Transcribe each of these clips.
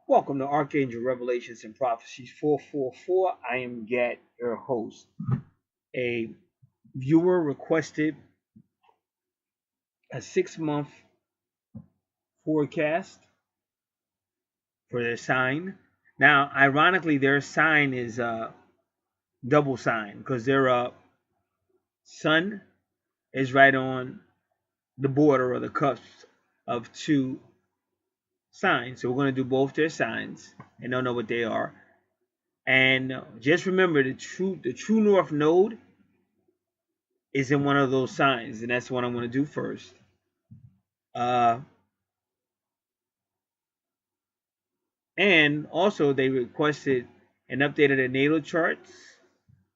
Welcome to Archangel Revelations and Prophecies 444. I am Gat, your host. A viewer requested a 6-month forecast for their sign. Now, ironically, their sign is a double sign because their sun is right on the border or the cusp of two signs. So we're going to do both their signs and don't know what they are. And just remember the true north node is in one of those signs, and that's what I'm going to do first. And also, they requested an update of the natal charts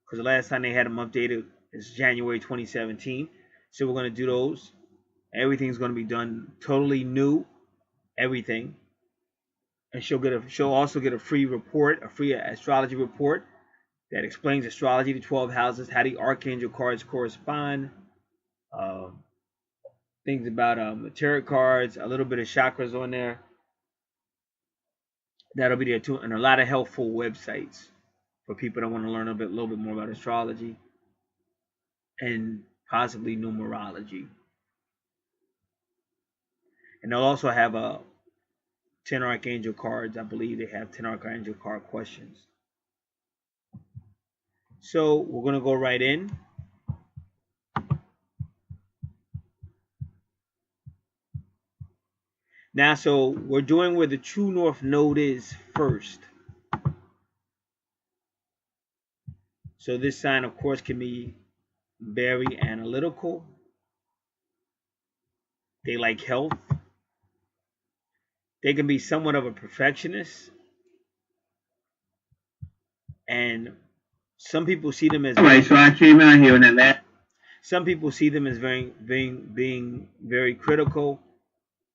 because the last time they had them updated is January 2017. So we're going to do those. Everything's going to be done totally new, everything. And she'll also get a free report, a free astrology report that explains astrology, the 12 houses, how the archangel cards correspond, things about the tarot cards, a little bit of chakras on there. That'll be there too, and a lot of helpful websites for people that want to learn a little bit more about astrology and possibly numerology. And they'll also have 10 archangel cards. I believe they have 10 archangel card questions. So we're going to go right in. Now, so we're doing where the true north node is first. So this sign, of course, can be very analytical. They like health. They can be somewhat of a perfectionist. And some people see them as so I came out here on that. Some people see them as being very critical,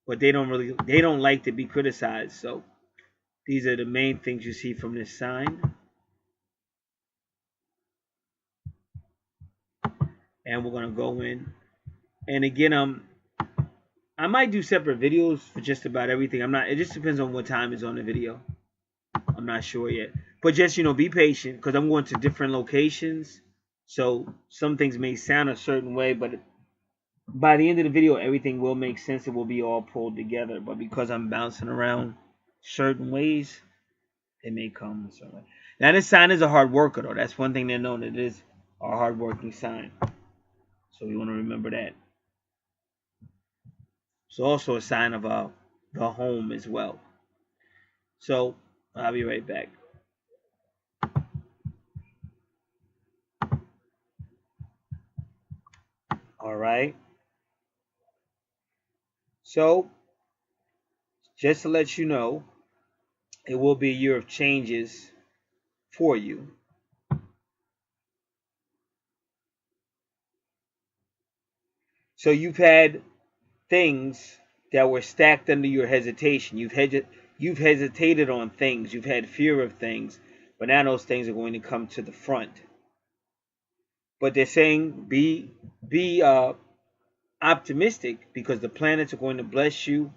but they don't like to be criticized. So these are the main things you see from this sign. And we're gonna go in. And again, I might do separate videos for just about everything. It just depends on what time is on the video. I'm not sure yet. But just, be patient because I'm going to different locations. So some things may sound a certain way, but by the end of the video, everything will make sense. It will be all pulled together. But because I'm bouncing around certain ways, it may come a certain way. Now, this sign is a hard worker, though. That's one thing to know. That it is a hard-working sign. So we want to remember that. It's also a sign of the home as well. So I'll be right back. All right. So just to let you know, it will be a year of changes for you. So you've had things that were stacked under your hesitation. You've hesitated on things. You've had fear of things, but now those things are going to come to the front. But they're saying be optimistic because the planets are going to bless you.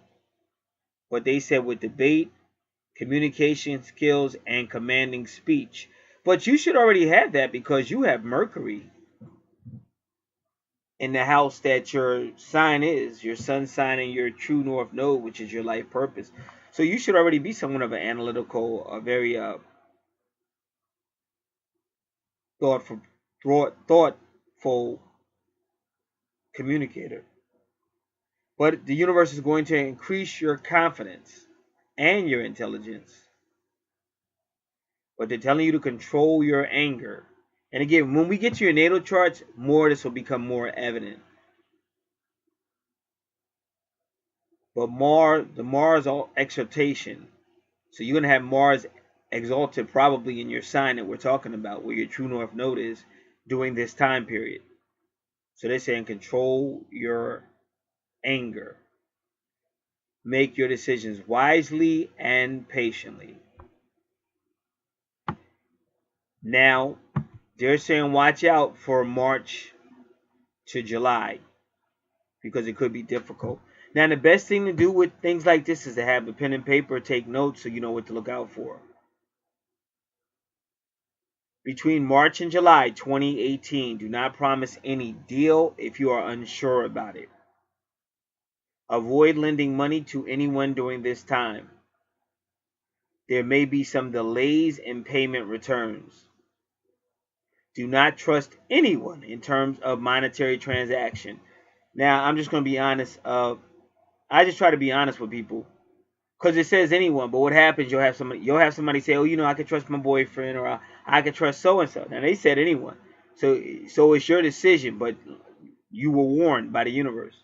What they said with debate, communication skills, and commanding speech. But you should already have that because you have Mercury in the house that your sign is, your sun sign and your true north node, which is your life purpose. So you should already be someone of an analytical, a very thoughtful communicator. But the universe is going to increase your confidence and your intelligence. But they're telling you to control your anger. And again, when we get to your natal charts, more of this will become more evident. But the Mars exaltation. So you're going to have Mars exalted probably in your sign that we're talking about, where your true north node is during this time period. So they're saying control your anger. Make your decisions wisely and patiently. Now, they're saying watch out for March to July because it could be difficult. Now, the best thing to do with things like this is to have a pen and paper, take notes so you know what to look out for. Between March and July 2018, do not promise any deal if you are unsure about it. Avoid lending money to anyone during this time. There may be some delays in payment returns. Do not trust anyone in terms of monetary transaction. Now, I'm just going to be honest. I just try to be honest with people, because it says anyone. But what happens? You'll have somebody say, "Oh, you know, I can trust my boyfriend, or I can trust so and so." Now they said anyone, so it's your decision. But you were warned by the universe.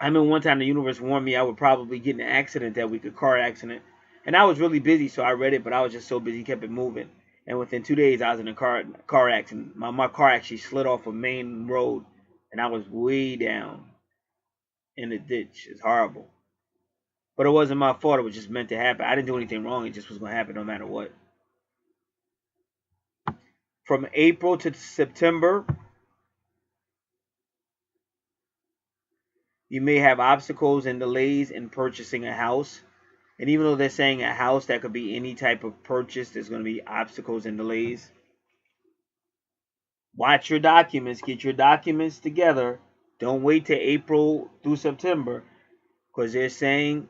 I remember one time the universe warned me I would probably get in an accident that week, a car accident. And I was really busy, so I read it, but I was just so busy, kept it moving. And within 2 days, I was in a car accident. My car actually slid off a main road, and I was way down in the ditch. It's horrible. But it wasn't my fault. It was just meant to happen. I didn't do anything wrong. It just was going to happen no matter what. From April to September, you may have obstacles and delays in purchasing a house. And even though they're saying a house, that could be any type of purchase, there's going to be obstacles and delays. Watch your documents. Get your documents together. Don't wait till April through September, because they're saying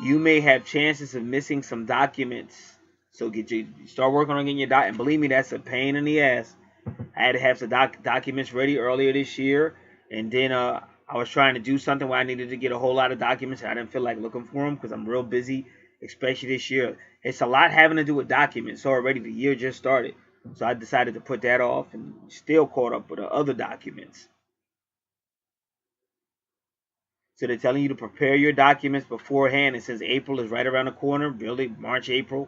you may have chances of missing some documents. So start working on getting your doc. And believe me, that's a pain in the ass. I had to have some documents ready earlier this year, and then I was trying to do something where I needed to get a whole lot of documents. And I didn't feel like looking for them because I'm real busy, especially this year. It's a lot having to do with documents already. The year just started. So I decided to put that off and still caught up with the other documents. So they're telling you to prepare your documents beforehand. And since April is right around the corner, really March, April,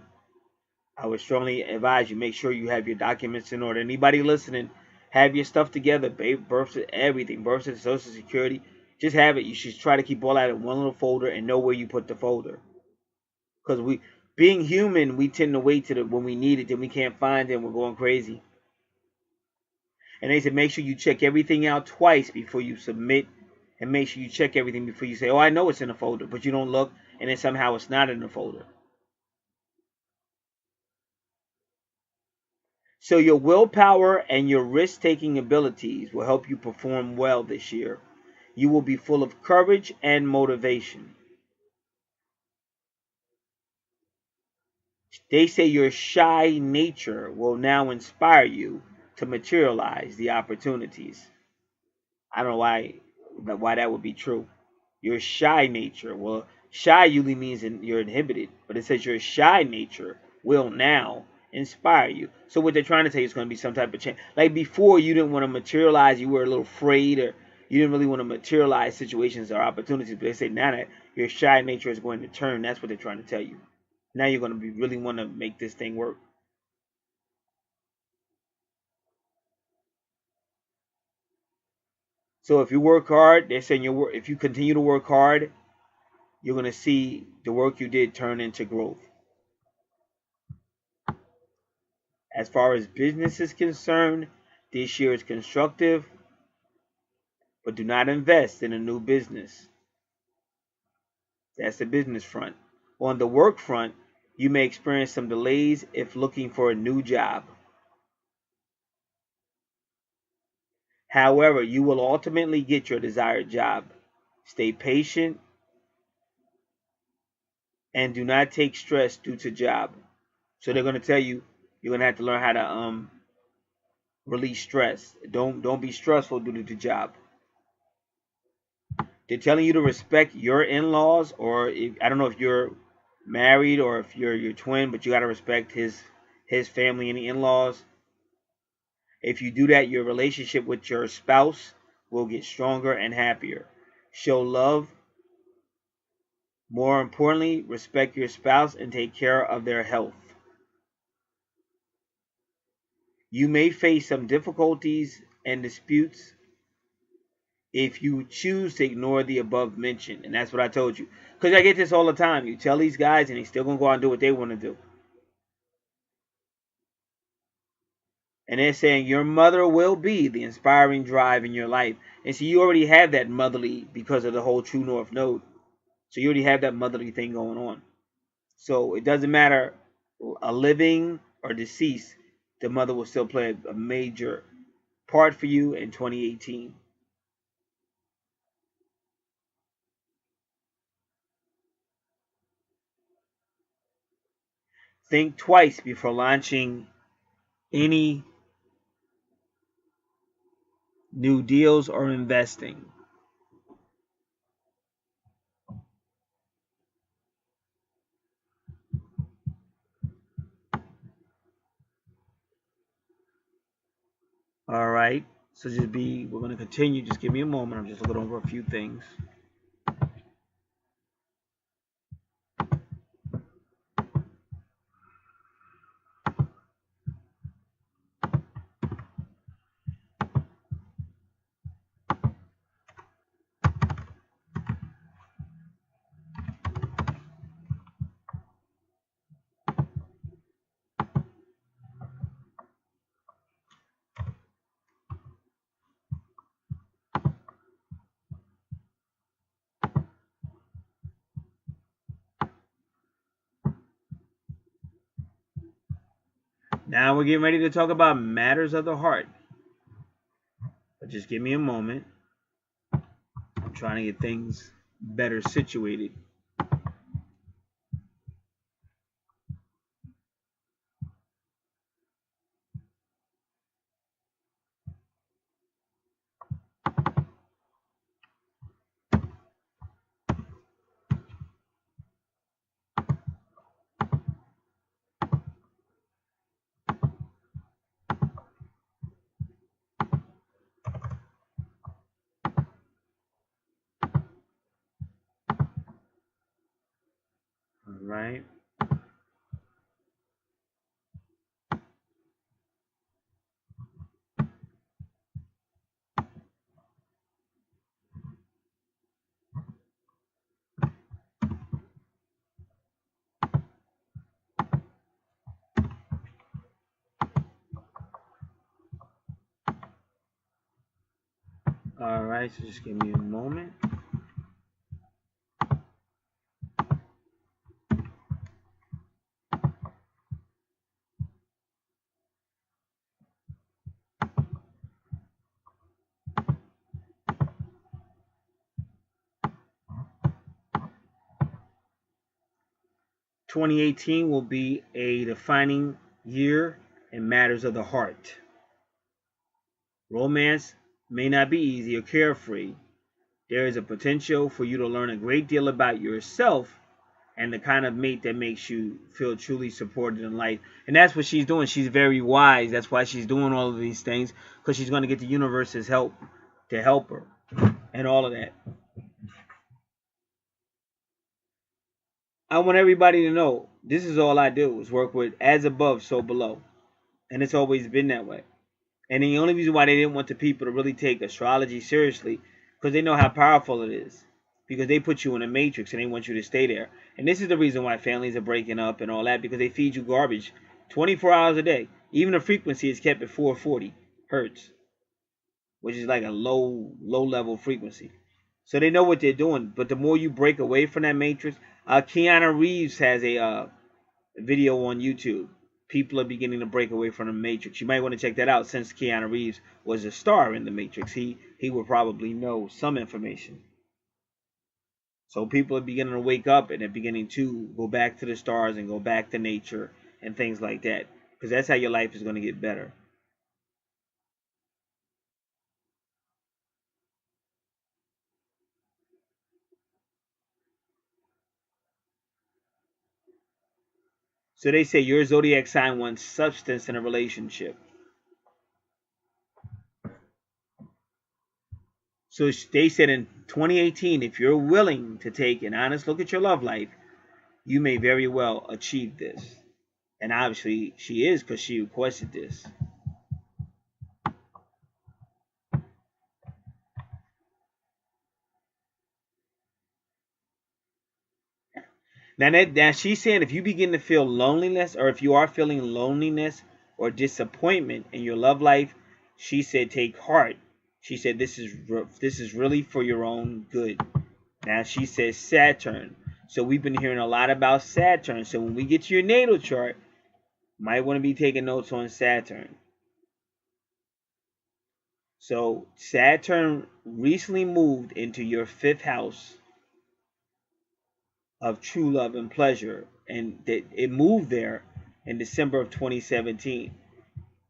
I would strongly advise you make sure you have your documents in order. Anybody listening, have your stuff together, birth, everything, birth certificate, Social Security. Just have it. You should try to keep all that in one little folder and know where you put the folder. Because being human, we tend to wait till when we need it, then we can't find it, and we're going crazy. And they said make sure you check everything out twice before you submit, and make sure you check everything before you say, oh, I know it's in a folder, but you don't look, and then somehow it's not in the folder. So your willpower and your risk-taking abilities will help you perform well this year. You will be full of courage and motivation. They say your shy nature will now inspire you to materialize the opportunities. I don't know why that would be true. Your shy nature. Well, shy usually means you're inhibited, but it says your shy nature will now inspire you. So what they're trying to tell you is going to be some type of change. Like before, you didn't want to materialize, you were a little afraid, or you didn't really want to materialize situations or opportunities. But they say now that your shy nature is going to turn, that's what they're trying to tell you. Now you're going to really want to make this thing work. So if you work hard, they're saying if you continue to work hard, you're going to see the work you did turn into growth. As far as business is concerned, this year is constructive, but do not invest in a new business. That's the business front. On the work front, you may experience some delays if looking for a new job. However, you will ultimately get your desired job. Stay patient and do not take stress due to job. So they're going to tell you you're going to have to learn how to release stress. Don't be stressful due to the job. They're telling you to respect your in-laws, or I don't know if you're married or if you're your twin, but you got to respect his family and the in-laws. If you do that, your relationship with your spouse will get stronger and happier. Show love. More importantly, respect your spouse and take care of their health. You may face some difficulties and disputes if you choose to ignore the above mentioned. And that's what I told you. Because I get this all the time. You tell these guys and they're still going to go out and do what they want to do. And they're saying your mother will be the inspiring drive in your life. And so you already have that motherly because of the whole True North node. So you already have that motherly thing going on. So it doesn't matter a living or deceased, the mother will still play a major part for you in 2018. Think twice before launching any new deals or investing. All right. So we're going to continue. Just give me a moment. I'm just looking over a few things. Now we're getting ready to talk about matters of the heart. But just give me a moment. I'm trying to get things better situated. All right. All right. So just give me a moment. (2018) will be a defining year in matters of the heart. Romance may not be easy or carefree. There is a potential for you to learn a great deal about yourself and the kind of mate that makes you feel truly supported in life. And that's what she's doing. She's very wise. That's why she's doing all of these things, because she's going to get the universe's help to help her and all of that. I want everybody to know this is all I do is work with as above, so below. And it's always been that way. And the only reason why they didn't want the people to really take astrology seriously, because they know how powerful it is. Because they put you in a matrix and they want you to stay there. And this is the reason why families are breaking up and all that, because they feed you garbage 24 hours a day. Even the frequency is kept at 440 hertz, which is like a low level frequency. So they know what they're doing. But the more you break away from that matrix, Keanu Reeves has a video on YouTube. People are beginning to break away from the Matrix. You might want to check that out, since Keanu Reeves was a star in the Matrix. He will probably know some information. So people are beginning to wake up and they're beginning to go back to the stars and go back to nature and things like that. Because that's how your life is going to get better. So they say your zodiac sign wants substance in a relationship. So they said in 2018, if you're willing to take an honest look at your love life, you may very well achieve this. And obviously she is, because she requested this. Now she's saying if you begin to feel loneliness, or if you are feeling loneliness or disappointment in your love life, she said take heart. She said this is really for your own good. Now she says Saturn. So we've been hearing a lot about Saturn. So when we get to your natal chart, might want to be taking notes on Saturn. So Saturn recently moved into your 5th house of true love and pleasure, and it moved there in December of 2017.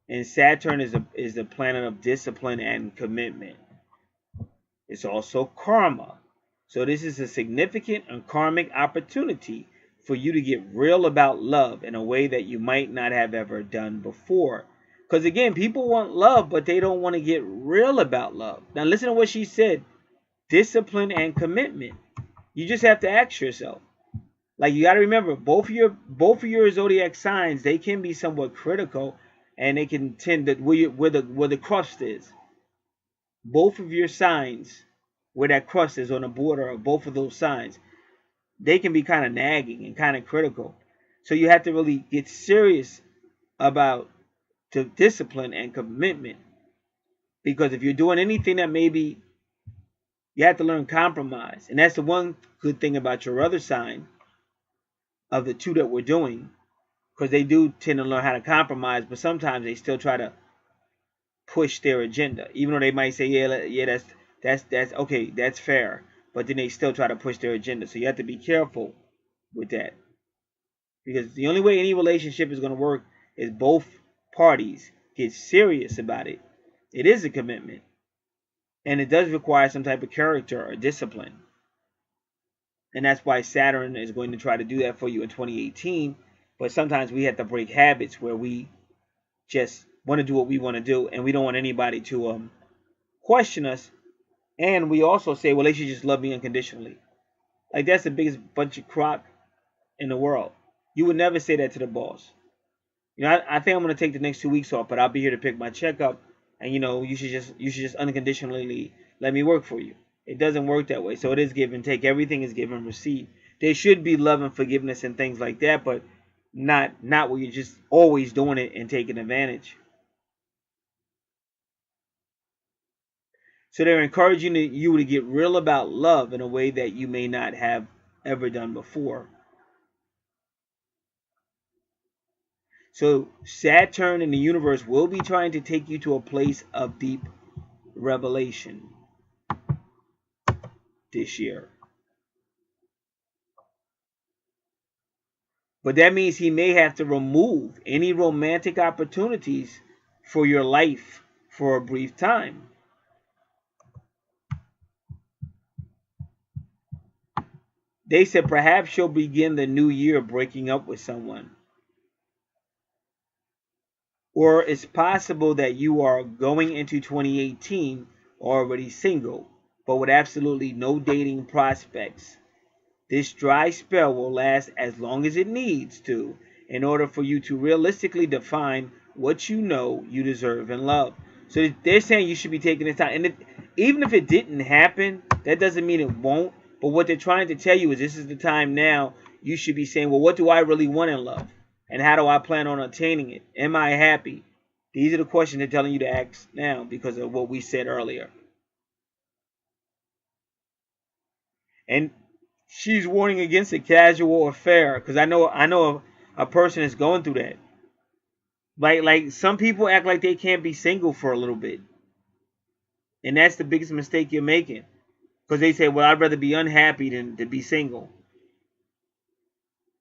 And Saturn is the planet of discipline and commitment. It's also karma. So this is a significant and karmic opportunity for you to get real about love in a way that you might not have ever done before. Because again, people want love, but they don't want to get real about love. Now listen to what she said. Discipline and commitment. You just have to ask yourself. Like, you got to remember, both of your zodiac signs, they can be somewhat critical, and they can tend to where the crust is. Both of your signs, where that crust is on the border of both of those signs, they can be kind of nagging and kind of critical. So you have to really get serious about the discipline and commitment. Because if you're doing anything that maybe, you have to learn compromise. And that's the one good thing about your other sign of the two that we're doing. Because they do tend to learn how to compromise, but sometimes they still try to push their agenda. Even though they might say, yeah, that's okay, that's fair. But then they still try to push their agenda. So you have to be careful with that. Because the only way any relationship is going to work is both parties get serious about it. It is a commitment. And it does require some type of character or discipline. And that's why Saturn is going to try to do that for you in 2018. But sometimes we have to break habits where we just want to do what we want to do. And we don't want anybody to question us. And we also say, well, they should just love me unconditionally. Like, that's the biggest bunch of crock in the world. You would never say that to the boss. You know, I think I'm going to take the next 2 weeks off, but I'll be here to pick my check up. And, you know, you should just unconditionally let me work for you. It doesn't work that way. So it is give and take. Everything is give and receive. There should be love and forgiveness and things like that, but not where you're just always doing it and taking advantage. So they're encouraging you to get real about love in a way that you may not have ever done before. So Saturn and the universe will be trying to take you to a place of deep revelation this year. But that means he may have to remove any romantic opportunities for your life for a brief time. They said perhaps you'll begin the new year breaking up with someone. Or it's possible that you are going into 2018 already single, but with absolutely no dating prospects. This dry spell will last as long as it needs to in order for you to realistically define what you know you deserve in love. So they're saying you should be taking this time. And even if it didn't happen, that doesn't mean it won't. But what they're trying to tell you is this is the time now you should be saying, well, what do I really want in love? And how do I plan on attaining it? Am I happy? These are the questions they're telling you to ask now because of what we said earlier. And she's warning against a casual affair because I know a person is going through that. Like some people act like they can't be single for a little bit. And that's the biggest mistake you're making. Because they say, well, I'd rather be unhappy than to be single.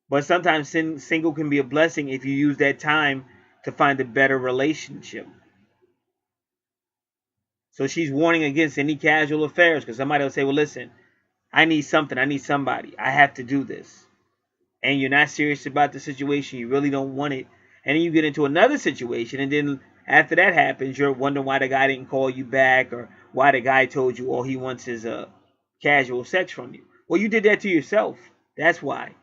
But sometimes single can be a blessing if you use that time to find a better relationship. So she's warning against any casual affairs because somebody will say, well, listen, I need something. I need somebody. I have to do this. And you're not serious about the situation. You really don't want it. And then you get into another situation. And then after that happens, you're wondering why the guy didn't call you back or why the guy told you all he wants is casual sex from you. Well, you did that to yourself. That's why.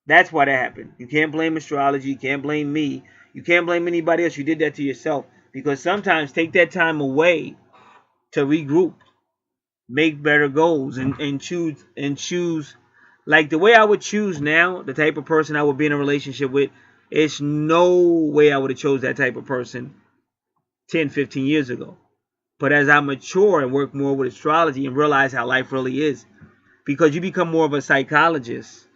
That's why that happened. You can't blame astrology. You can't blame me. You can't blame anybody else. You did that to yourself. Because sometimes take that time away to regroup, make better goals, and choose. Like the way I would choose now, the type of person I would be in a relationship with, It's no way I would have chose that type of person 10, 15 years ago. But as I mature and work more with astrology and realize how life really is, because you become more of a psychologist.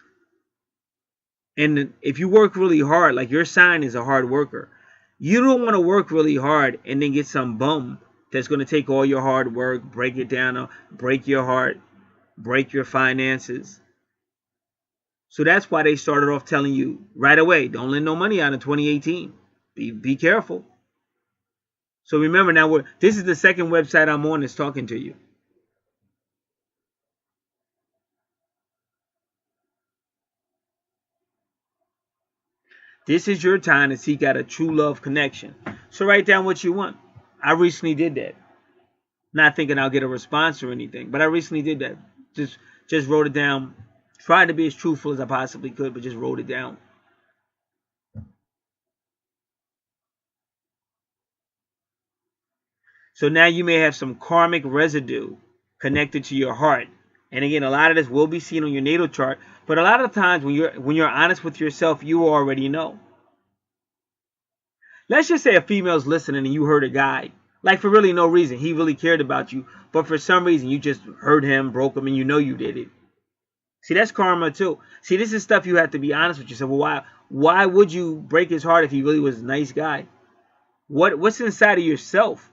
And if you work really hard, like your sign is a hard worker, you don't want to work really hard and then get some bum that's going to take all your hard work, break it down, break your heart, break your finances. So that's why they started off telling you right away, don't lend no money out in 2018. Be careful. So remember now, this is the second website I'm on that's talking to you. This is your time to seek out a true love connection. So write down what you want. I recently did that. Not thinking I'll get a response or anything, but I recently did that. Just wrote it down. Tried to be as truthful as I possibly could, but just wrote it down. So now you may have some karmic residue connected to your heart. And again, a lot of this will be seen on your natal chart, but a lot of times when you're honest with yourself, you already know. Let's just say a female's listening and you heard a guy, like for really no reason. He really cared about you, but for some reason you just hurt him, broke him, and you know you did it. See, that's karma too. See, this is stuff you have to be honest with yourself. Well, why would you break his heart if he really was a nice guy? What's inside of yourself?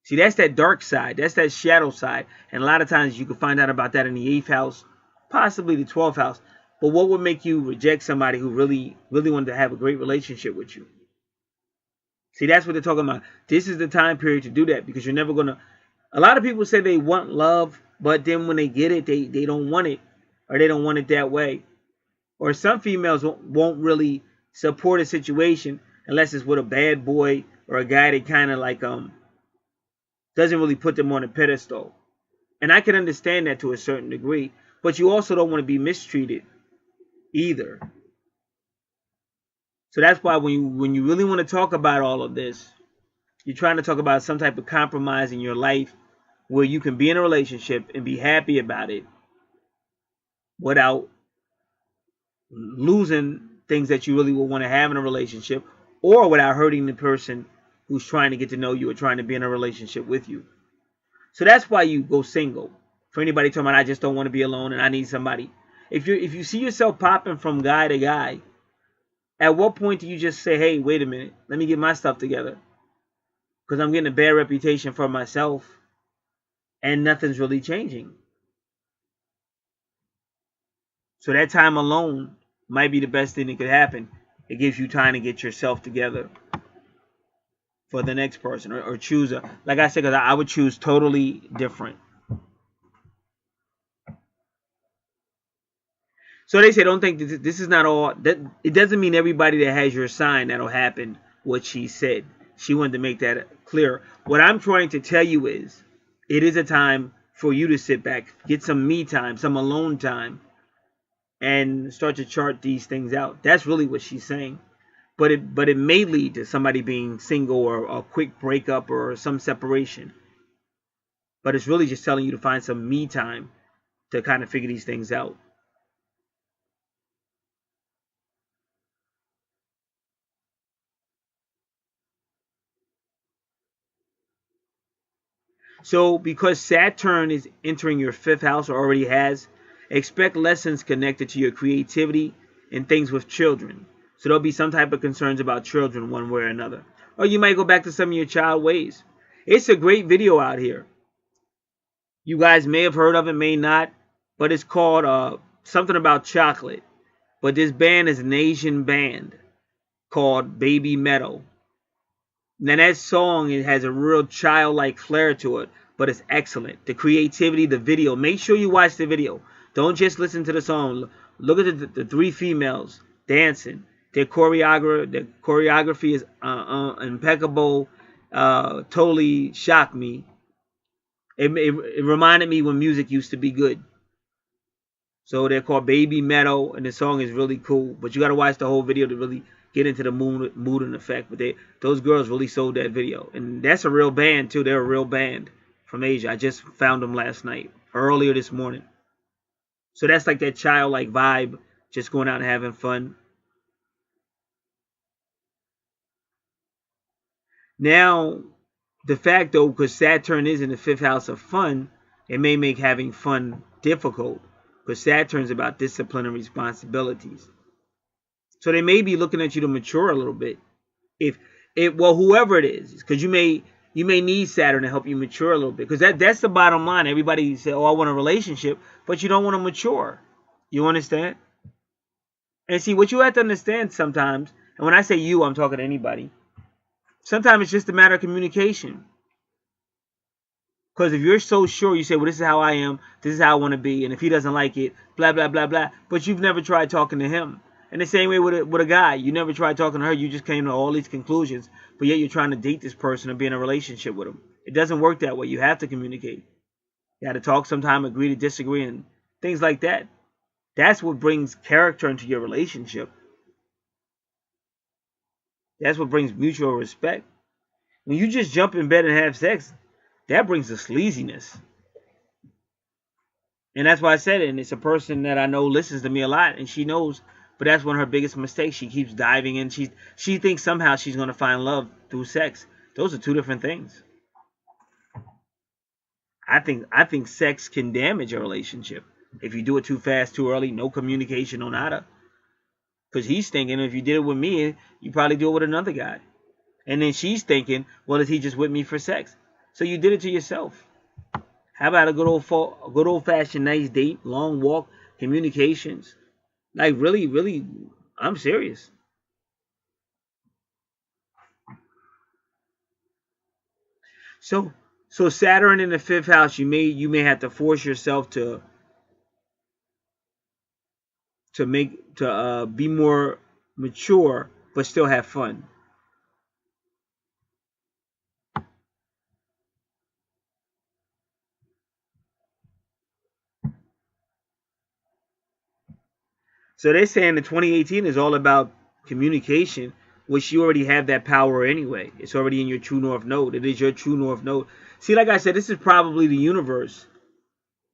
See, that's that dark side. That's that shadow side. And a lot of times you can find out about that in the 8th house, possibly the 12th house. But what would make you reject somebody who really wanted to have a great relationship with you? See, that's what they're talking about. This is the time period to do that, because you're never going to... A lot of people say they want love, but then when they get it, they don't want it, or they don't want it that way. Or some females won't really support a situation unless it's with a bad boy or a guy that kind of like doesn't really put them on a pedestal. And I can understand that to a certain degree, but you also don't want to be mistreated either. So that's why when you really want to talk about all of this, you're trying to talk about some type of compromise in your life where you can be in a relationship and be happy about it without losing things that you really would want to have in a relationship, or without hurting the person who's trying to get to know you or trying to be in a relationship with you. So that's why you go single. For anybody talking about, I just don't want to be alone and I need somebody. If you see yourself popping from guy to guy, at what point do you just say, hey, wait a minute, let me get my stuff together? Because I'm getting a bad reputation for myself and nothing's really changing. So that time alone might be the best thing that could happen. It gives you time to get yourself together for the next person, or choose a, like I said, because I would choose totally different. So they say, don't think this is not all. That it doesn't mean everybody that has your sign that'll happen what she said. She wanted to make that clear. What I'm trying to tell you is, it is a time for you to sit back, get some me time, some alone time, and start to chart these things out. That's really what she's saying. But it may lead to somebody being single, or a quick breakup, or some separation. But it's really just telling you to find some me time to kind of figure these things out. So because Saturn is entering your 5th house, or already has, expect lessons connected to your creativity and things with children. So there'll be some type of concerns about children one way or another. Or you might go back to some of your child ways. It's a great video out here. You guys may have heard of it, may not. But it's called something about chocolate. But this band is an Asian band called Baby Metal. Now that song, it has a real childlike flair to it, but it's excellent. The creativity, the video. Make sure you watch the video. Don't just listen to the song. Look at the 3 females dancing. Their choreography is impeccable. Totally shocked me. It reminded me when music used to be good. So they're called Baby Metal, and the song is really cool. But you got to watch the whole video to really get into the mood and effect. But those girls really sold that video. And that's a real band, too. They're a real band from Asia. I just found them last night, earlier this morning. So that's like that childlike vibe, just going out and having fun. Now, the fact though, because Saturn is in the 5th house of fun, it may make having fun difficult, because Saturn's about discipline and responsibilities. So they may be looking at you to mature a little bit. If it, well, whoever it is, because you may need Saturn to help you mature a little bit, because that's the bottom line. Everybody say, "Oh, I want a relationship," but you don't want to mature. You understand? And see, what you have to understand sometimes, and when I say you, I'm talking to anybody. Sometimes it's just a matter of communication. Because if you're so sure, you say, "Well, this is how I am. This is how I want to be," and if he doesn't like it, blah blah blah blah. But you've never tried talking to him. And the same way with a guy, you never tried talking to her. You just came to all these conclusions, but yet you're trying to date this person or be in a relationship with him. It doesn't work that way. You have to communicate. You got to talk sometime, agree to disagree, and things like that. That's what brings character into your relationship. That's what brings mutual respect. When you just jump in bed and have sex, that brings the sleaziness. And that's why I said it. And it's a person that I know listens to me a lot, and she knows. But that's one of her biggest mistakes. She keeps diving in. She thinks somehow she's going to find love through sex. Those are two different things. I think sex can damage a relationship if you do it too fast, too early, no communication, no nada. Because he's thinking, if you did it with me, you probably do it with another guy. And then she's thinking, well, is he just with me for sex? So you did it to yourself. How about a good old fashioned nice date, long walk, communications? Like really, really, I'm serious. So Saturn in the 5th house, you may have to force yourself to be more mature, but still have fun. So they're saying that 2018 is all about communication, which you already have that power anyway. It's already in your true north node. It is your true north node. See, like I said, this is probably the universe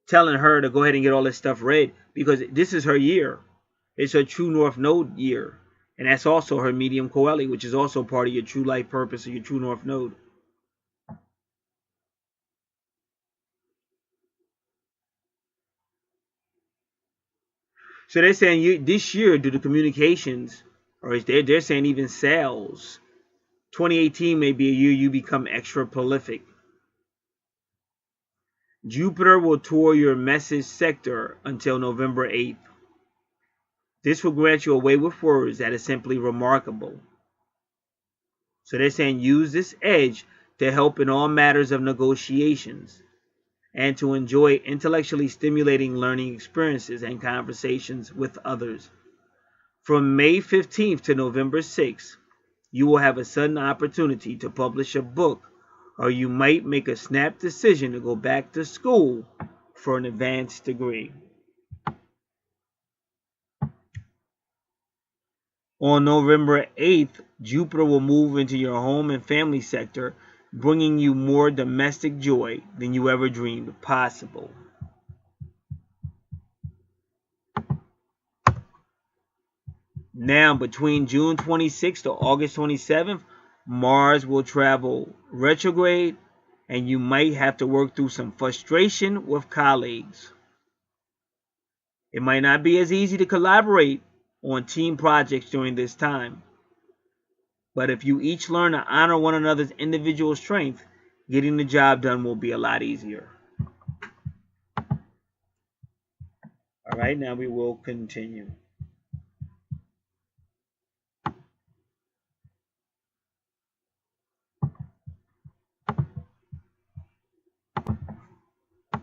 telling her to go ahead and get all this stuff read, because this is her year. It's her true north node year. And that's also her medium coeli, which is also part of your true life purpose or your true north node. So they're saying this year, due to communications, or they're saying even sales, 2018 may be a year you become extra prolific. Jupiter will tour your message sector until November 8th. This will grant you a way with words that is simply remarkable. So they're saying use this edge to help in all matters of negotiations and to enjoy intellectually stimulating learning experiences and conversations with others. From May 15th to November 6th, you will have a sudden opportunity to publish a book, or you might make a snap decision to go back to school for an advanced degree. On November 8th, Jupiter will move into your home and family sector, bringing you more domestic joy than you ever dreamed possible. Now, between June 26th to August 27th, Mars will travel retrograde, and you might have to work through some frustration with colleagues. It might not be as easy to collaborate on team projects during this time. But if you each learn to honor one another's individual strength, getting the job done will be a lot easier. All right, now we will continue.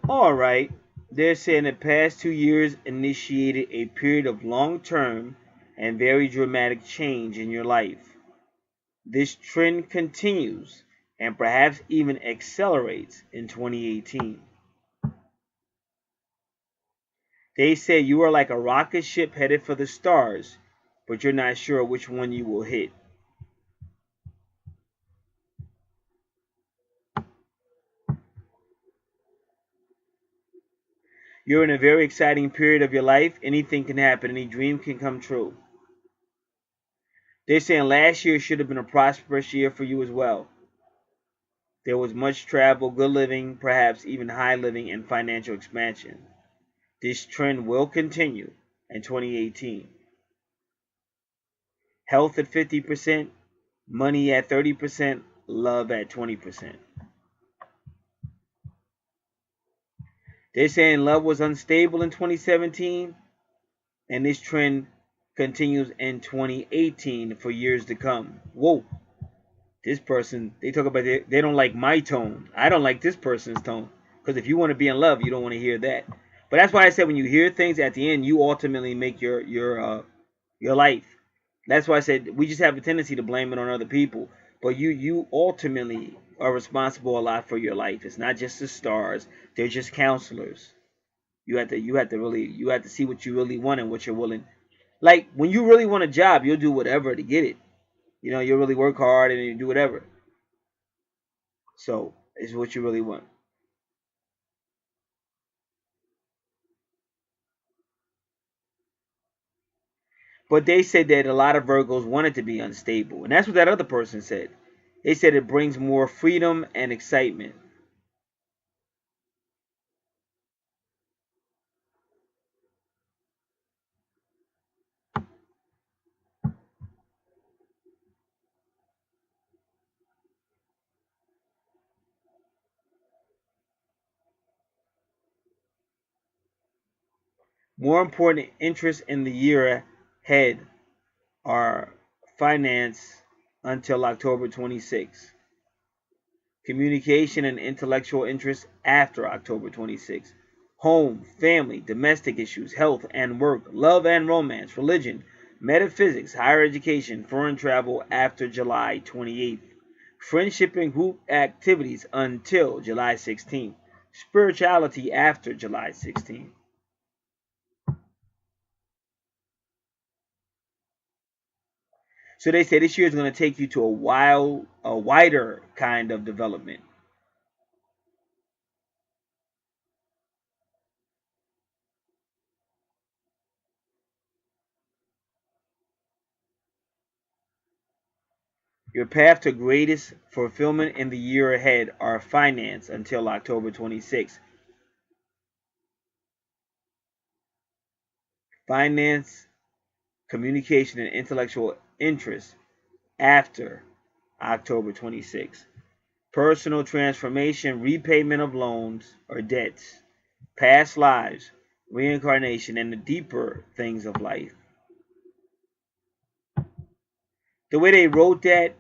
All right, they're saying the past 2 years initiated a period of long-term and very dramatic change in your life. This trend continues and perhaps even accelerates in 2018. They say you are like a rocket ship headed for the stars, but you're not sure which one you will hit. You're in a very exciting period of your life. Anything can happen. Any dream can come true. They're saying last year should have been a prosperous year for you as well. There was much travel, good living, perhaps even high living and financial expansion. This trend will continue in 2018. Health at 50%, money at 30%, love at 20%. They're saying love was unstable in 2017, and this trend continues in 2018 for years to come. Whoa. This person, they talk about they don't like my tone. I don't like this person's tone. Because if you want to be in love, you don't want to hear that. But that's why I said when you hear things at the end, you ultimately make your life. That's why I said we just have a tendency to blame it on other people. But you ultimately are responsible a lot for your life. It's not just the stars. They're just counselors. You have to see what you really want and what you're willing. Like when you really want a job, you'll do whatever to get it. You know, you'll really work hard and you do whatever. So it's what you really want. But they said that a lot of Virgos wanted to be unstable. And that's what that other person said. They said it brings more freedom and excitement. More important interests in the year ahead are finance until October 26th. Communication and intellectual interests after October 26th. Home, family, domestic issues, health and work, love and romance, religion, metaphysics, higher education, foreign travel after July 28th. Friendship and group activities until July 16th. Spirituality after July 16th. So they say this year is going to take you to a wider kind of development. Your path to greatest fulfillment in the year ahead are finance until October 26th. Finance, communication, and intellectual interest after October 26th. Personal transformation, repayment of loans or debts, past lives, reincarnation, and the deeper things of life. The way they wrote that,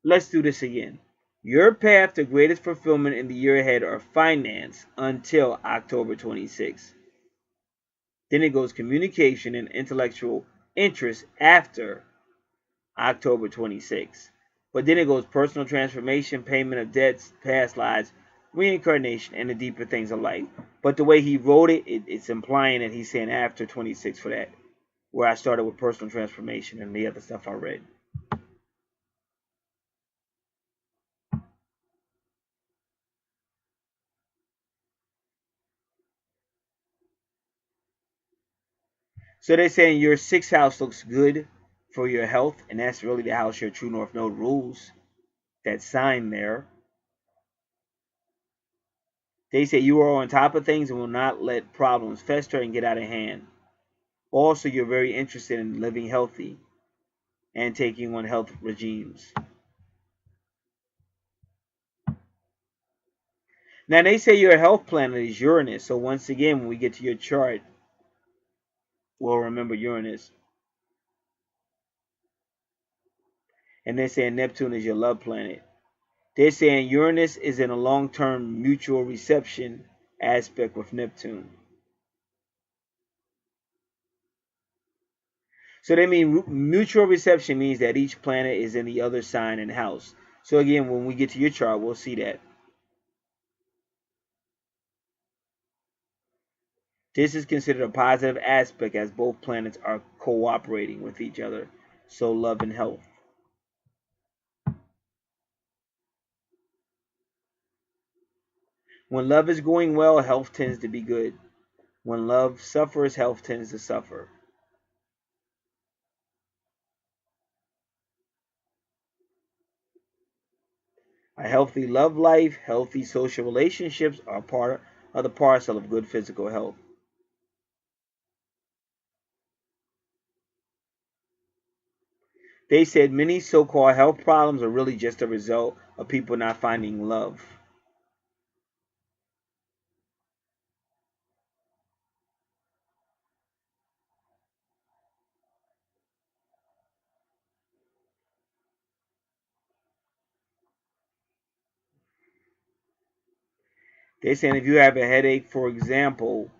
let's do this again. Your path to greatest fulfillment in the year ahead are finance until October 26th. Then it goes communication and intellectual interest after October 26th. But then it goes personal transformation, payment of debts, past lives, reincarnation, and the deeper things of life. But the way he wrote it, it's implying that he's saying after 26 for that, where I started with personal transformation and the other stuff I read. So they're saying your sixth house looks good for your health, and that's really the house your true north node rules. That sign there. They say you are on top of things and will not let problems fester and get out of hand. Also, you're very interested in living healthy and taking on health regimes. Now, they say your health planet is Uranus. So once again, when we get to your chart, we'll remember Uranus. And they're saying Neptune is your love planet. They're saying Uranus is in a long-term mutual reception aspect with Neptune. So they mean mutual reception means that each planet is in the other sign and house. So again, when we get to your chart, we'll see that. This is considered a positive aspect as both planets are cooperating with each other. So love and health. When love is going well, health tends to be good. When love suffers, health tends to suffer. A healthy love life, healthy social relationships are part of the parcel of good physical health. They said many so-called health problems are really just a result of people not finding love. They're saying if you have a headache, for example,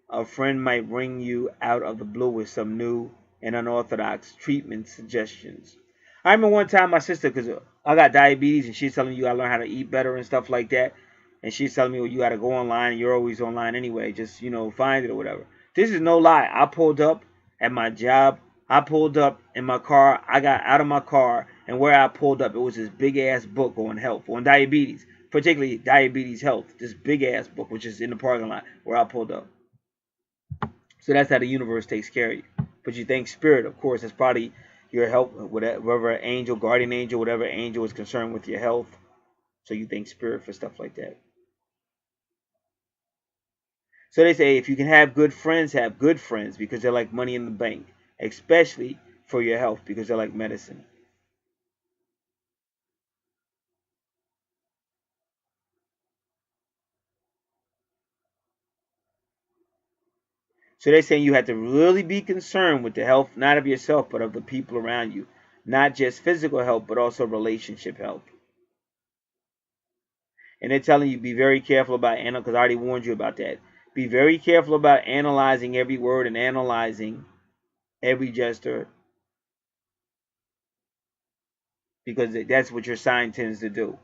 a friend might bring you out of the blue with some new and unorthodox treatment suggestions. I remember one time my sister, because I got diabetes, and she's telling me you gotta learn how to eat better and stuff like that. And she's telling me, well, you gotta go online. You're always online anyway. Just find it or whatever. This is no lie. I pulled up at my job. I pulled up in my car. I got out of my car, and where I pulled up, it was this big ass book on health, on diabetes, particularly diabetes health. This big ass book, which is in the parking lot where I pulled up. So that's how the universe takes care of you. But you thank spirit, of course. That's probably your help, whatever angel, guardian angel, whatever angel is concerned with your health. So you thank spirit for stuff like that. So they say if you can have good friends because they're like money in the bank, especially for your health because they're like medicine. So they're saying you have to really be concerned with the health, not of yourself, but of the people around you. Not just physical health, but also relationship health. And they're telling you be very careful about because I already warned you about that. Be very careful about analyzing every word and analyzing every gesture because that's what your sign tends to do.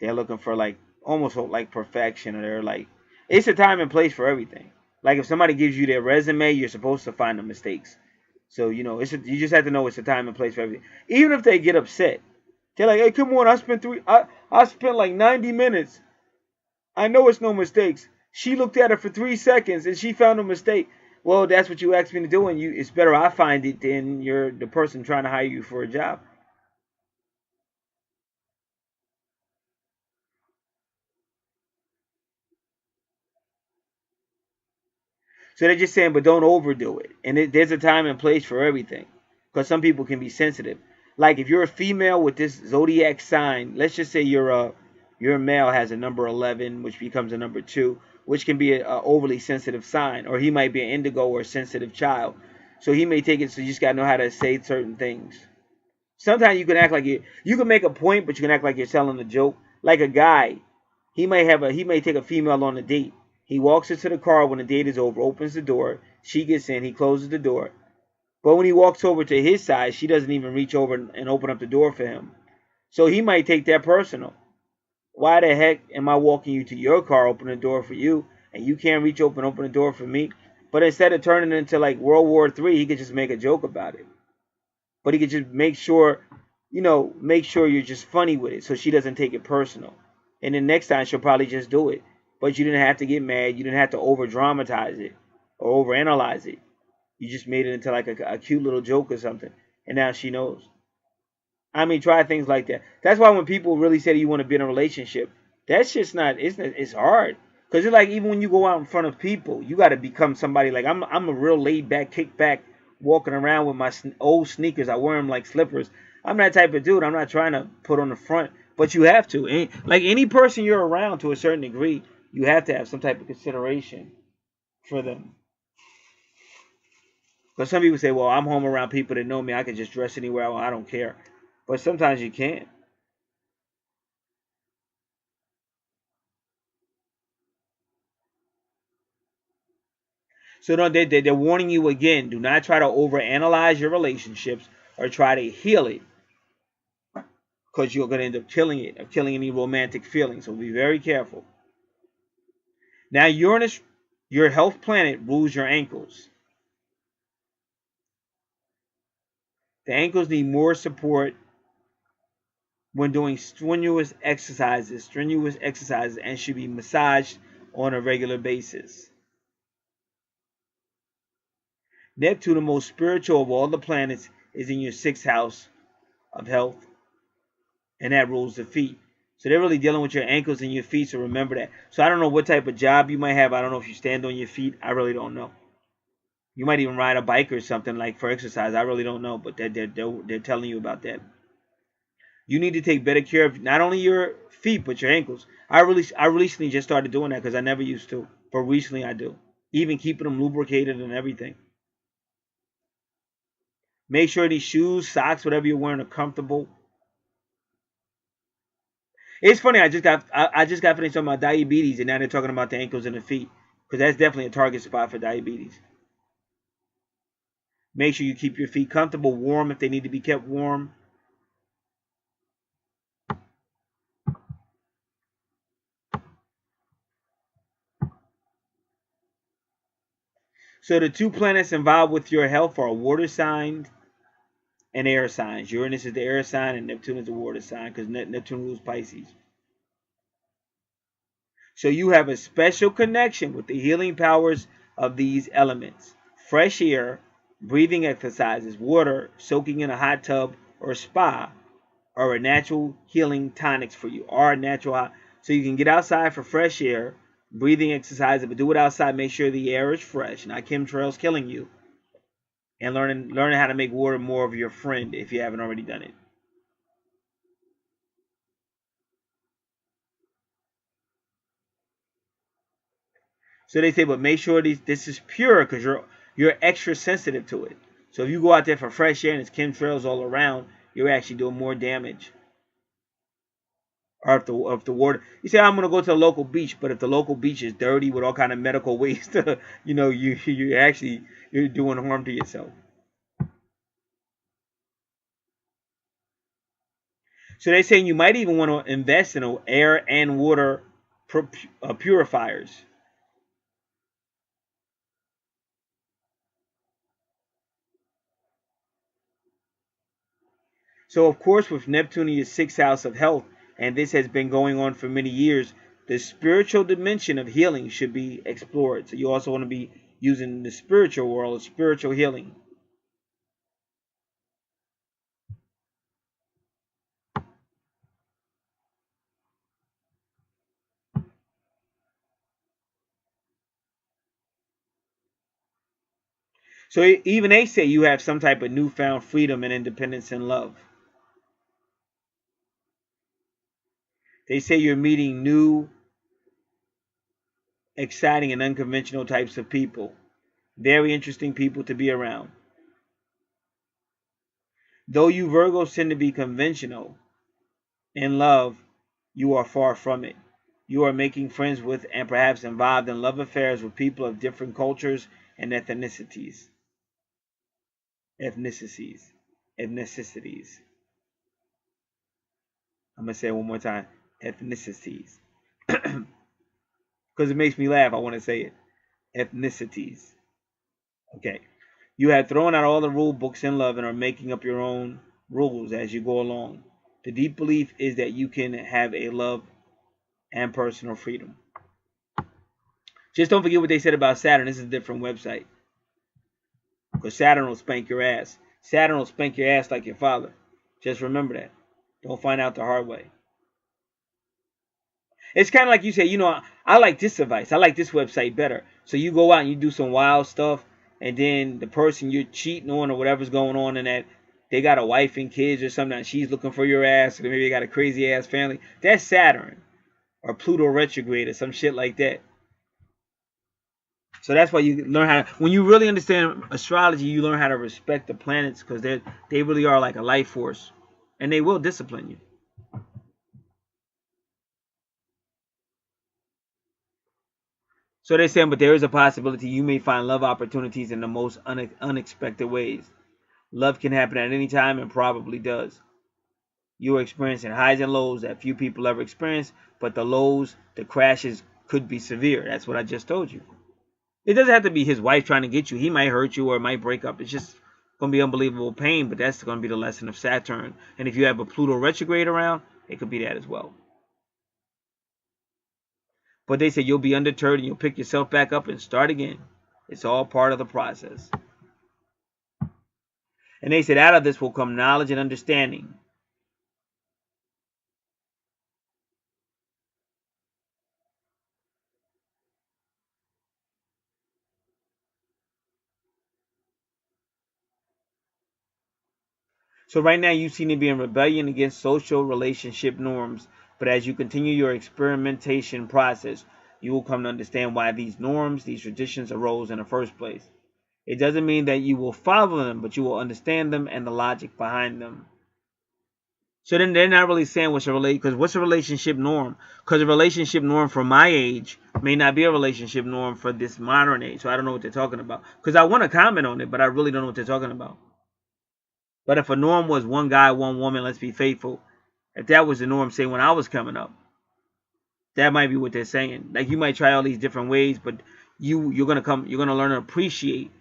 They're looking for like almost like perfection, or they're like it's a time and place for everything. Like if somebody gives you their resume, you're supposed to find the mistakes. So you just have to know it's a time and place for everything. Even if they get upset, they're like, "Hey, come on! I spent like 90 minutes. I know it's no mistakes. She looked at it for 3 seconds and she found a mistake." Well, that's what you asked me to do, and it's better I find it than you're the person trying to hire you for a job. So they're just saying, but don't overdo it. And there's a time and place for everything, because some people can be sensitive. Like if you're a female with this zodiac sign, let's just say your male has a number 11, which becomes a number 2, which can be an overly sensitive sign, or he might be an indigo or a sensitive child. So he may take it. So you just gotta know how to say certain things. Sometimes you can act like you can make a point, but you can act like you're telling a joke. Like a guy, he may take a female on a date. He walks into the car when the date is over, opens the door, she gets in, he closes the door. But when he walks over to his side, she doesn't even reach over and open up the door for him. So he might take that personal. Why the heck am I walking you to your car, open the door for you, and you can't reach open the door for me? But instead of turning it into like World War III, he could just make a joke about it. But he could just make sure you're just funny with it so she doesn't take it personal. And then next time she'll probably just do it. But you didn't have to get mad. You didn't have to over dramatize it or over analyze it. You just made it into like a cute little joke or something. And now she knows. I mean, try things like that. That's why when people really say that you want to be in a relationship, that's just not, it's hard. Because it's like even when you go out in front of people, you got to become somebody like I'm a real laid back, kick back, walking around with my old sneakers. I wear them like slippers. I'm that type of dude. I'm not trying to put on the front, but you have to. Like any person you're around to a certain degree, you have to have some type of consideration for them. Because some people say, well, I'm home around people that know me. I can just dress anywhere I want. I don't care. But sometimes you can't. So no, they're warning you again. Do not try to overanalyze your relationships or try to heal it, because you're going to end up killing it or killing any romantic feelings. So be very careful. Now, Uranus, your health planet, rules your ankles. The ankles need more support when doing strenuous exercises, and should be massaged on a regular basis. Neptune, the most spiritual of all the planets, is in your sixth house of health, and that rules the feet. So they're really dealing with your ankles and your feet, so remember that. So I don't know what type of job you might have. I don't know if you stand on your feet. I really don't know. You might even ride a bike or something like for exercise. I really don't know, but they're telling you about that. You need to take better care of not only your feet, but your ankles. I recently just started doing that because I never used to. But recently I do. Even keeping them lubricated and everything. Make sure these shoes, socks, whatever you're wearing are comfortable. It's funny, I just got finished talking about diabetes, and now they're talking about the ankles and the feet. Because that's definitely a target spot for diabetes. Make sure you keep your feet comfortable, warm if they need to be kept warm. So the two planets involved with your health are water signs and air signs. Uranus is the air sign and Neptune is the water sign because Neptune rules Pisces. So you have a special connection with the healing powers of these elements. Fresh air, breathing exercises, water, soaking in a hot tub or spa are a natural healing tonics for you. So you can get outside for fresh air, breathing exercises, but do it outside. Make sure the air is fresh, not chemtrails killing you. And learning how to make water more of your friend if you haven't already done it. So they say, but make sure this is pure because you're extra sensitive to it. So if you go out there for fresh air and it's chemtrails all around, you're actually doing more damage. Or if the water, you say I'm gonna go to a local beach, but if the local beach is dirty with all kind of medical waste, you're doing harm to yourself. So they're saying you might even want to invest in air and water purifiers. So of course, with Neptune in your sixth house of health, and this has been going on for many years, the spiritual dimension of healing should be explored. So you also want to be using the spiritual world, spiritual healing. So even they say you have some type of newfound freedom and independence and love. They say you're meeting new, exciting, and unconventional types of people. Very interesting people to be around. Though you Virgos tend to be conventional in love, you are far from it. You are making friends with and perhaps involved in love affairs with people of different cultures and ethnicities. Ethnicities. Ethnicities. I'm going to say it one more time. Ethnicities. Because it makes me laugh. I want to say it. Ethnicities. Okay. You have thrown out all the rule books in love and are making up your own rules as you go along. The deep belief is that you can have a love and personal freedom. Just don't forget what they said about Saturn. This is a different website. Because Saturn will spank your ass. Saturn will spank your ass like your father. Just remember that. Don't find out the hard way. It's kind of like you say, I like this advice. I like this website better. So you go out and you do some wild stuff, and then the person you're cheating on or whatever's going on in that, they got a wife and kids or something, and she's looking for your ass, or maybe they got a crazy ass family. That's Saturn. Or Pluto retrograde or some shit like that. So that's why you learn how when you really understand astrology, you learn how to respect the planets because they really are like a life force. And they will discipline you. So they're saying, but there is a possibility you may find love opportunities in the most unexpected ways. Love can happen at any time and probably does. You are experiencing highs and lows that few people ever experience, but the lows, the crashes could be severe. That's what I just told you. It doesn't have to be his wife trying to get you. He might hurt you or it might break up. It's just going to be unbelievable pain, but that's going to be the lesson of Saturn. And if you have a Pluto retrograde around, it could be that as well. But they say you'll be undeterred and you'll pick yourself back up and start again. It's all part of the process. And they said out of this will come knowledge and understanding. So right now you seem to be in rebellion against social relationship norms, but as you continue your experimentation process, you will come to understand why these norms, these traditions arose in the first place. It doesn't mean that you will follow them, but you will understand them and the logic behind them. So then they're not really saying what's a relationship norm? Because a relationship norm for my age may not be a relationship norm for this modern age. So I don't know what they're talking about. Because I want to comment on it, but I really don't know what they're talking about. But if a norm was one guy, one woman, let's be faithful, if that was the norm, say when I was coming up, that might be what they're saying. Like you might try all these different ways, but you're gonna learn to appreciate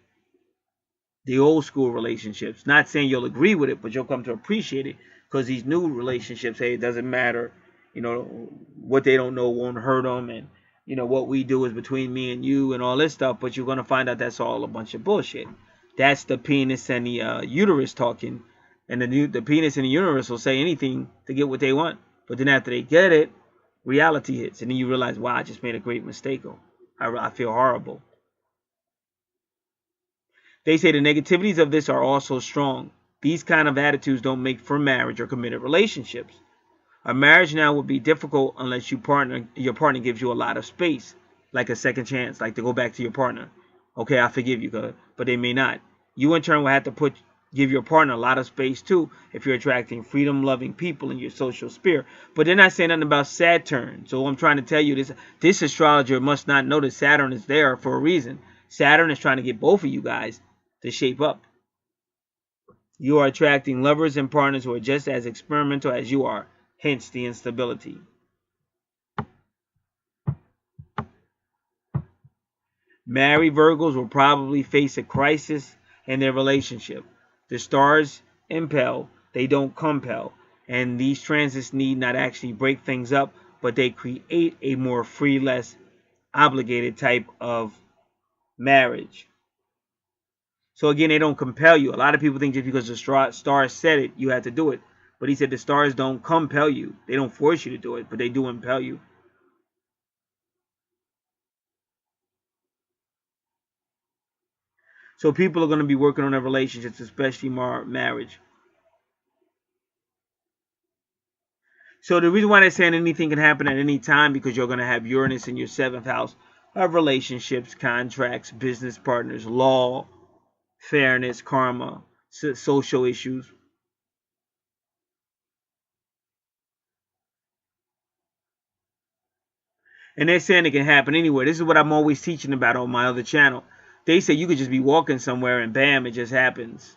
the old school relationships. Not saying you'll agree with it, but you'll come to appreciate it because these new relationships, hey, it doesn't matter. You know, what they don't know won't hurt them, and you know what we do is between me and you, and all this stuff. But you're gonna find out that's all a bunch of bullshit. That's the penis and the uterus talking, and the penis and the uterus will say anything to get what they want. But then after they get it, reality hits, and then you realize, wow, I just made a great mistake. I feel horrible. They say the negativities of this are also strong. These kind of attitudes don't make for marriage or committed relationships. A marriage now would be difficult unless your partner gives you a lot of space, like a second chance, like to go back to your partner. Okay, I forgive you, but they may not. You in turn will have to give your partner a lot of space too if you're attracting freedom-loving people in your social sphere. But they're not saying nothing about Saturn. So I'm trying to tell you this astrologer must not know that Saturn is there for a reason. Saturn is trying to get both of you guys to shape up. You are attracting lovers and partners who are just as experimental as you are, hence the instability. Married Virgos will probably face a crisis in their relationship. The stars impel, they don't compel, and these transits need not actually break things up, but they create a more free, less obligated type of marriage. So again, they don't compel you. A lot of people think just because the stars said it, you have to do it. But he said the stars don't compel you. They don't force you to do it, but they do impel you. So people are going to be working on their relationships, especially marriage. So the reason why they're saying anything can happen at any time because you're going to have Uranus in your 7th house of relationships, contracts, business partners, law, fairness, karma, social issues. And they're saying it can happen anywhere. This is what I'm always teaching about on my other channel. They say you could just be walking somewhere and bam, it just happens.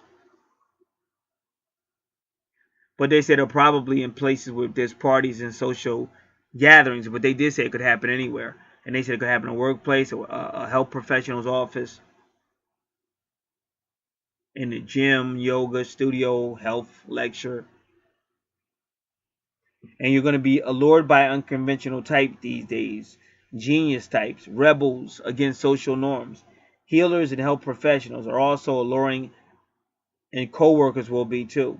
But they said they're probably in places where there's parties and social gatherings. But they did say it could happen anywhere. And they said it could happen in a workplace, or a health professional's office, in the gym, yoga, studio, health lecture. And you're going to be allured by unconventional type these days. Genius types, rebels against social norms. Healers and health professionals are also alluring, and co-workers will be too.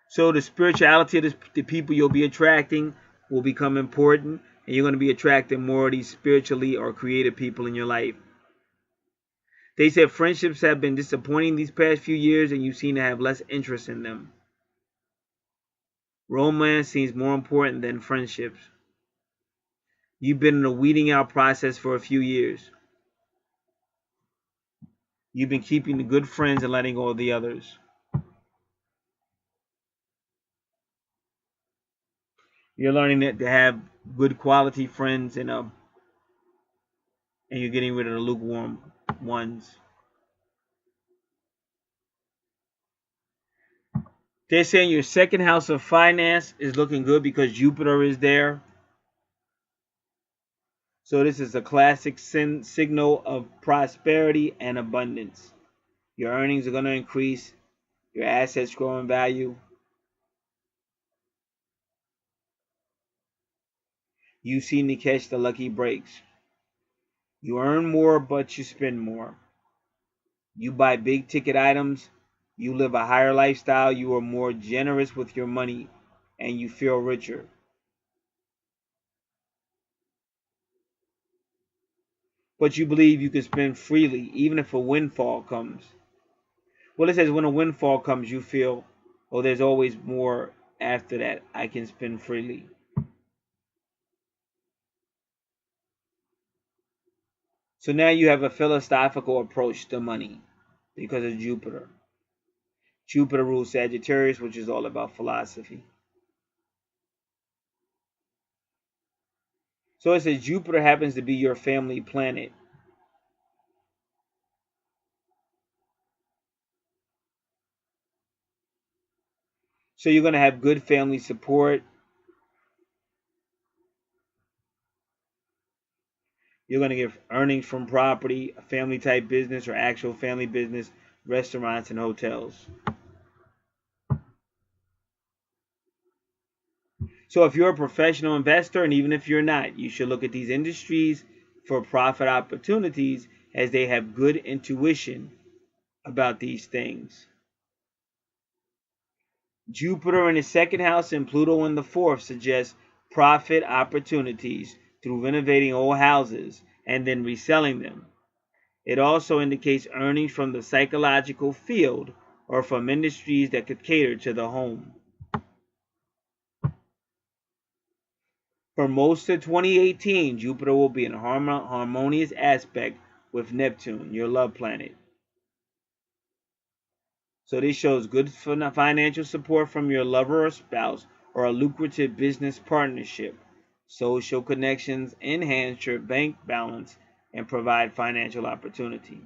So the spirituality of the people you'll be attracting will become important, and you're going to be attracting more of these spiritually or creative people in your life. They said friendships have been disappointing these past few years, and you seem to have less interest in them. Romance seems more important than friendships. You've been in a weeding out process for a few years. You've been keeping the good friends and letting go of the others. You're learning to have good quality friends, and you're getting rid of the lukewarm ones. They're saying your 2nd house of finance is looking good because Jupiter is there. So this is a classic signal of prosperity and abundance. Your earnings are going to increase. Your assets grow in value. You seem to catch the lucky breaks. You earn more, but you spend more. You buy big ticket items. You live a higher lifestyle. You are more generous with your money, and you feel richer. but you believe you can spend freely even if a windfall comes. Well, it says when a windfall comes, you feel, oh, there's always more after that. I can spend freely. So now you have a philosophical approach to money because of Jupiter. Jupiter rules Sagittarius, which is all about philosophy. So it says Jupiter happens to be your family planet. So you're going to have good family support. You're going to get earnings from property, a family type business or actual family business, restaurants and hotels. So if you're a professional investor, and even if you're not, you should look at these industries for profit opportunities as they have good intuition about these things. Jupiter in the second house and Pluto in the fourth suggest profit opportunities through renovating old houses and then reselling them. It also indicates earnings from the psychological field or from industries that could cater to the home. For most of 2018, Jupiter will be in harmonious aspect with Neptune, your love planet. So this shows good financial support from your lover or spouse or a lucrative business partnership. Social connections enhance your bank balance and provide financial opportunity.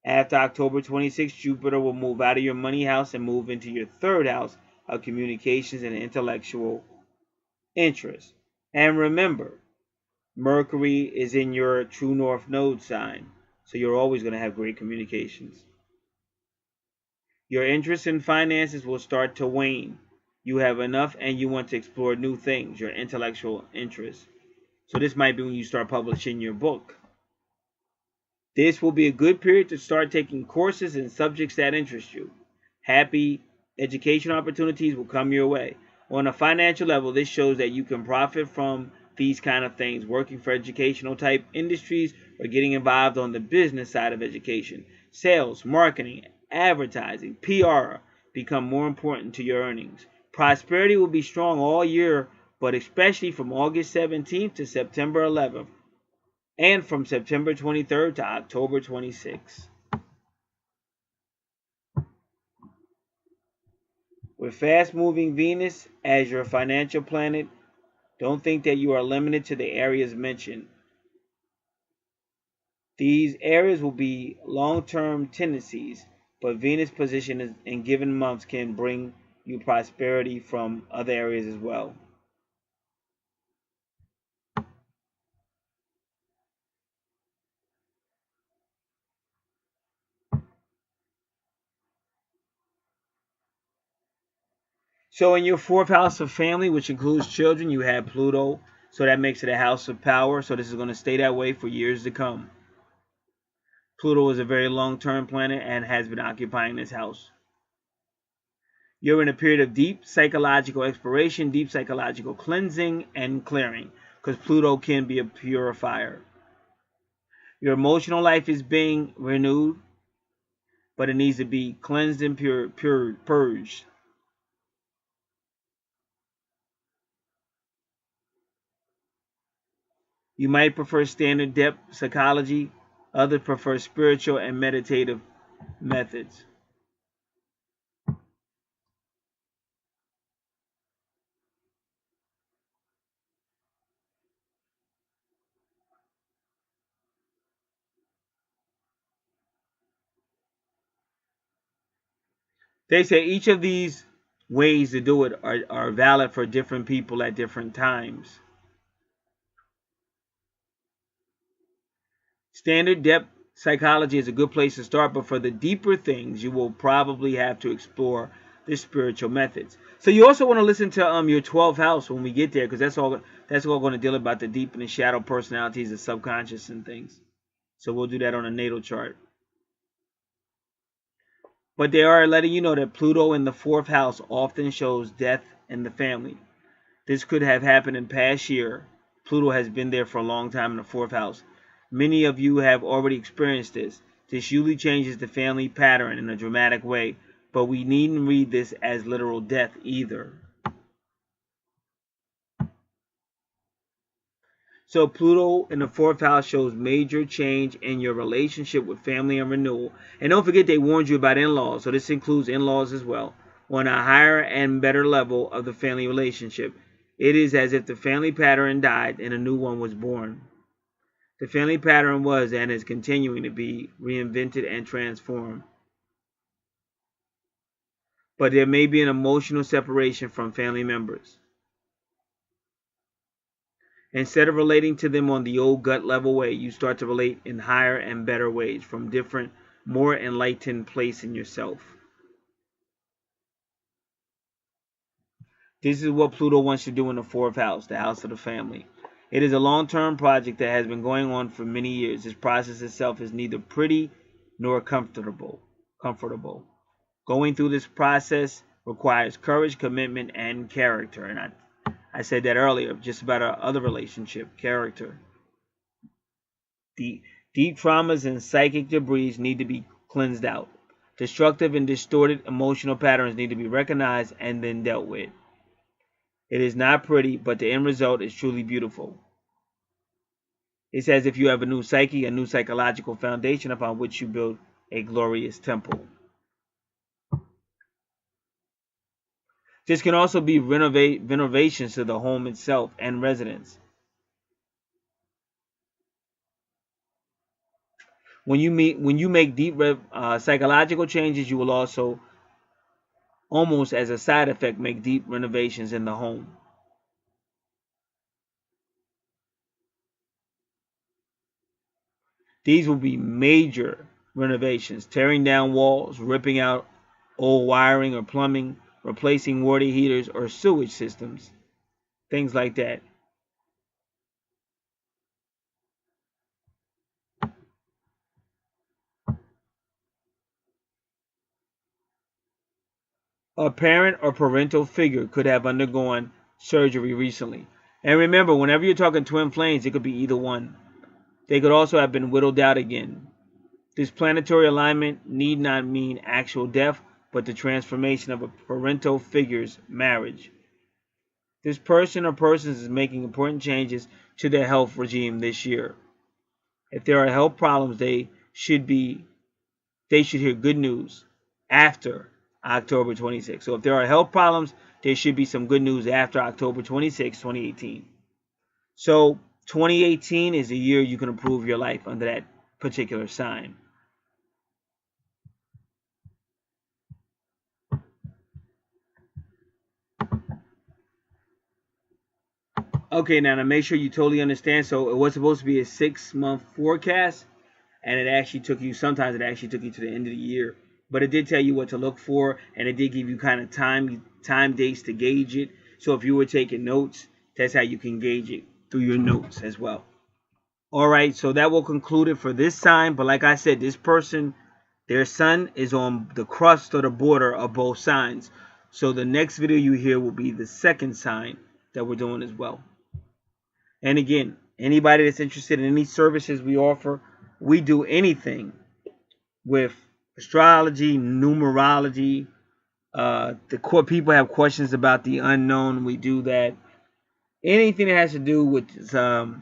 After October 26, Jupiter will move out of your money house and move into your third house of communications and intellectual interest. And remember, Mercury is in your true north node sign, so you're always going to have great communications. Your interest in finances will start to wane. You have enough and you want to explore new things, your intellectual interest. So this might be when you start publishing your book. This will be a good period to start taking courses in subjects that interest you. Happy education opportunities will come your way. On a financial level, this shows that you can profit from these kind of things, working for educational type industries or getting involved on the business side of education. Sales, marketing, advertising, PR become more important to your earnings. Prosperity will be strong all year, but especially from August 17th to September 11th, and from September 23rd to October 26th. With fast-moving Venus as your financial planet, don't think that you are limited to the areas mentioned. These areas will be long-term tendencies, but Venus position in given months can bring you prosperity from other areas as well. So in your fourth house of family, which includes children, you have Pluto. So that makes it a house of power. So this is going to stay that way for years to come. Pluto is a very long-term planet and has been occupying this house. You're in a period of deep psychological exploration, deep psychological cleansing and clearing, because Pluto can be a purifier. Your emotional life is being renewed, but it needs to be cleansed and purged. You might prefer standard depth psychology. Others prefer spiritual and meditative methods. They say each of these ways to do it are valid for different people at different times. Standard depth psychology is a good place to start, but for the deeper things, you will probably have to explore the spiritual methods. So you also want to listen to your 12th house when we get there, because that's all going to deal about the deep and the shadow personalities, the subconscious and things. So we'll do that on a natal chart. But they are letting you know that Pluto in the fourth house often shows death in the family. This could have happened in past year, Pluto has been there for a long time in the 4th house. Many of you have already experienced this. This usually changes the family pattern in a dramatic way, but we needn't read this as literal death either. So Pluto in the 4th house shows major change in your relationship with family and renewal. And don't forget they warned you about in-laws, so this includes in-laws as well. On a higher and better level of the family relationship, it is as if the family pattern died and a new one was born. The family pattern was and is continuing to be reinvented and transformed. But there may be an emotional separation from family members. Instead of relating to them on the old gut level way, you start to relate in higher and better ways from different, more enlightened place in yourself. This is what Pluto wants to do in the 4th house, the house of the family. It is a long-term project that has been going on for many years. This process itself is neither pretty nor comfortable. Going through this process requires courage, commitment, and character. And I said that earlier, just about our other relationship, character. The deep traumas and psychic debris need to be cleansed out. Destructive and distorted emotional patterns need to be recognized and then dealt with. It is not pretty, but the end result is truly beautiful. It's as if you have a new psyche, a new psychological foundation upon which you build a glorious temple. This can also be renovations to the home itself and residence. When you make deep psychological changes, you will also, almost as a side effect, make deep renovations in the home. These will be major renovations, tearing down walls, ripping out old wiring or plumbing, replacing water heaters or sewage systems, things like that. A parent or parental figure could have undergone surgery recently. And remember, whenever you're talking twin flames, it could be either one. They could also have been whittled out again. This planetary alignment need not mean actual death, but the transformation of a parental figure's marriage. This person or persons is making important changes to their health regime this year. If there are health problems, they should hear good news after October 26th. So if there are health problems, there should be some good news after October 26, 2018. So 2018 is the year you can improve your life under that particular sign. Okay, now to make sure you totally understand, so it was supposed to be a 6-month forecast, and sometimes it actually took you to the end of the year. But it did tell you what to look for, and it did give you kind of time dates to gauge it. So if you were taking notes, that's how you can gauge it through your notes as well. All right, so that will conclude it for this sign. But like I said, this person, their sun is on the crust or the border of both signs. So the next video you hear will be the second sign that we're doing as well. And again, anybody that's interested in any services we offer, we do anything with astrology, numerology. The core people have questions about the unknown. We do that. Anything that has to do with the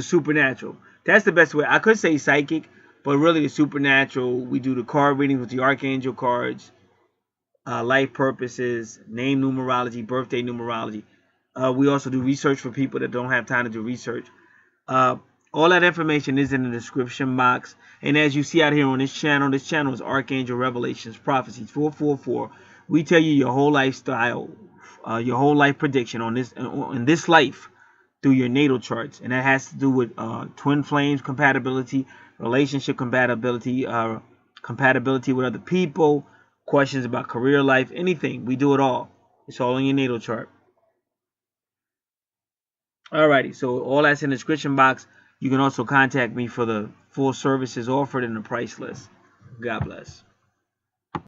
supernatural. That's the best way. I could say psychic, but really the supernatural. We do the card readings with the archangel cards, life purposes, name numerology, birthday numerology. We also do research for people that don't have time to do research. All that information is in the description box. And as you see out here on this channel is Archangel Revelations Prophecies 444. We tell you your whole lifestyle, your whole life prediction in this life through your natal charts. And that has to do with twin flames compatibility, relationship compatibility, compatibility with other people, questions about career life, anything. We do it all. It's all in your natal chart. Alrighty, so all that's in the description box. You can also contact me for the full services offered in the price list. God bless.